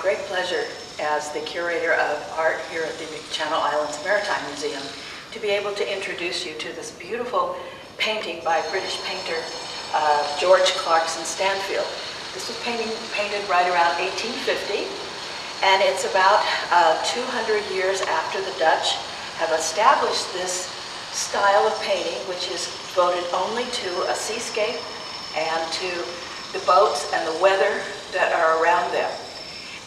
great pleasure as the curator of art here at the Channel Islands Maritime Museum to be able to introduce you to this beautiful painting by British painter George Clarkson Stanfield. This was painted right around 1850, and it's about 200 years after the Dutch have established this style of painting, which is devoted only to a seascape and to the boats and the weather that are around them.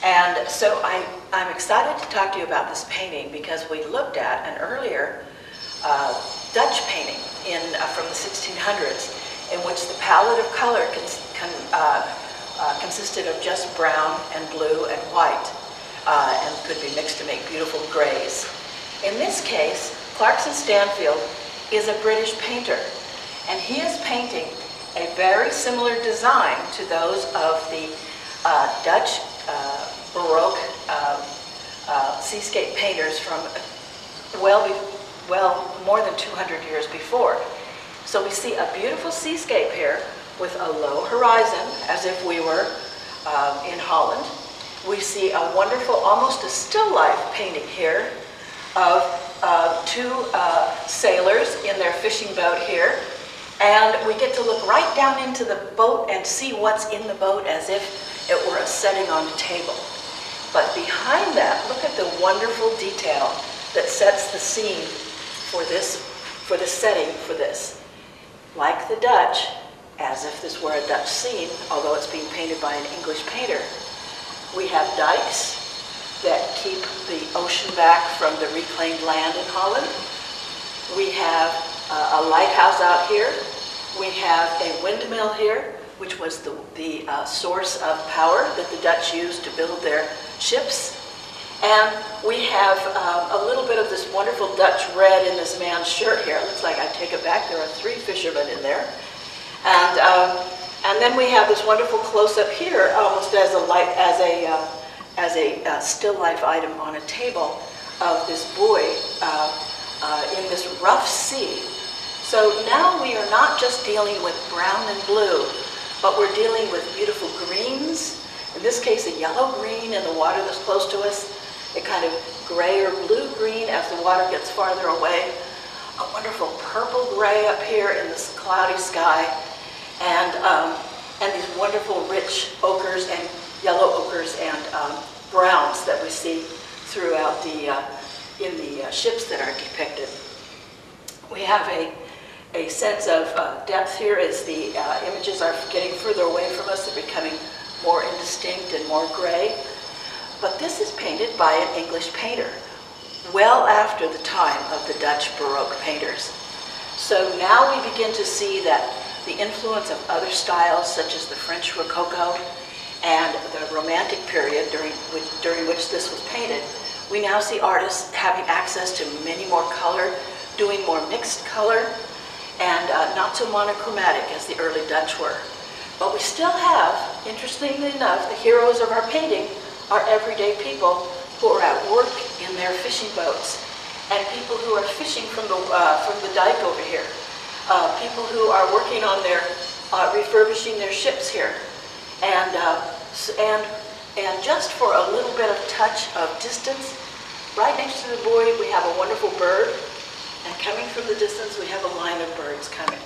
And so I'm excited to talk to you about this painting because we looked at an earlier Dutch painting from the 1600s in which the palette of color consisted of just brown and blue and white and could be mixed to make beautiful grays. In this case, Clarkson Stanfield is a British painter, and he is painting a very similar design to those of the Dutch Baroque seascape painters from well more than 200 years before. So we see a beautiful seascape here with a low horizon, as if we were in Holland. We see a wonderful, almost a still life painting here of two sailors in their fishing boat here. And we get to look right down into the boat and see what's in the boat as if it were a setting on a table. But behind that, look at the wonderful detail that sets the scene for the setting for this. Like the Dutch, as if this were a Dutch scene, although it's being painted by an English painter, we have dikes that keep the ocean back from the reclaimed land in Holland. We have a lighthouse out here. We have a windmill here, which was the source of power that the Dutch used to build their ships. And we have a little bit of this wonderful Dutch red in this man's shirt here. It looks like, I take it back, there are 3 fishermen in there. And then we have this wonderful close-up here, almost as a still life item on a table of this buoy in this rough sea. So now we are not just dealing with brown and blue, but we're dealing with beautiful greens. In this case, a yellow green in the water that's close to us, a kind of gray or blue green as the water gets farther away, a wonderful purple gray up here in this cloudy sky, and these wonderful rich ochres and yellow ochres and browns that we see throughout in the ships that are depicted. We have a sense of depth here as the images are getting further away from us. They're becoming more indistinct and more gray. But this is painted by an English painter, well after the time of the Dutch Baroque painters. So now we begin to see that the influence of other styles, such as the French Rococo and the Romantic period during which this was painted, we now see artists having access to many more color, doing more mixed color, and not so monochromatic as the early Dutch were. But we still have, interestingly enough, the heroes of our painting are everyday people who are at work in their fishing boats, and people who are fishing from the dike over here, people who are working on their refurbishing their ships here, and just for a little bit of touch of distance, right next to the buoy we have a wonderful bird, and coming from the distance we have a line of birds coming,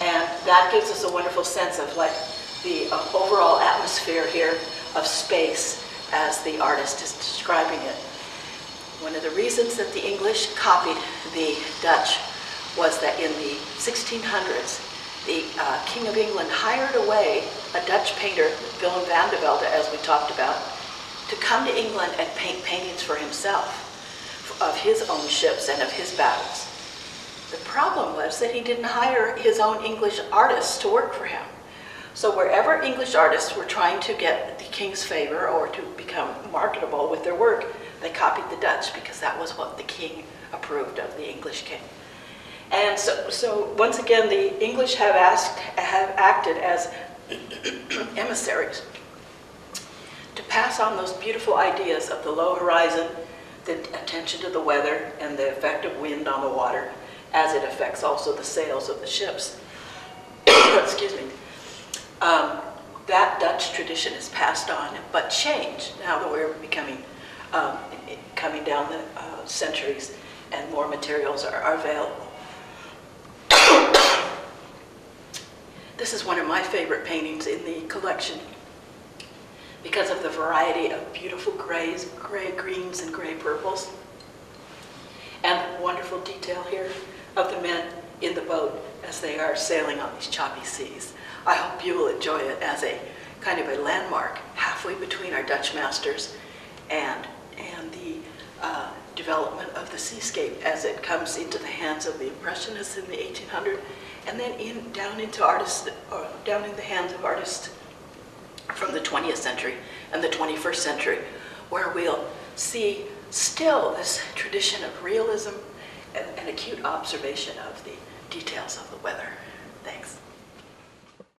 and that gives us a wonderful sense of like the overall atmosphere here of space as the artist is describing it. One of the reasons that the English copied the Dutch was that in the 1600s, the King of England hired away a Dutch painter, Willem van de Velde, as we talked about, to come to England and paint paintings for himself of his own ships and of his battles. The problem was that he didn't hire his own English artists to work for him. So wherever English artists were trying to get the king's favor or to become marketable with their work, they copied the Dutch because that was what the king approved of, the English king. And so once again, the English have acted as emissaries to pass on those beautiful ideas of the low horizon, the attention to the weather, and the effect of wind on the water as it affects also the sails of the ships. Excuse me. that Dutch tradition is passed on, but changed now that we're becoming, coming down the centuries and more materials are available. This is one of my favorite paintings in the collection because of the variety of beautiful grays, gray greens, and gray purples, and the wonderful detail here of the men in the boat as they are sailing on these choppy seas. I hope you will enjoy it as a kind of a landmark halfway between our Dutch masters and the development of the seascape as it comes into the hands of the Impressionists in the 1800s, and then down in the hands of artists from the 20th century and the 21st century, where we'll see still this tradition of realism and acute observation of the details of the weather. Thanks.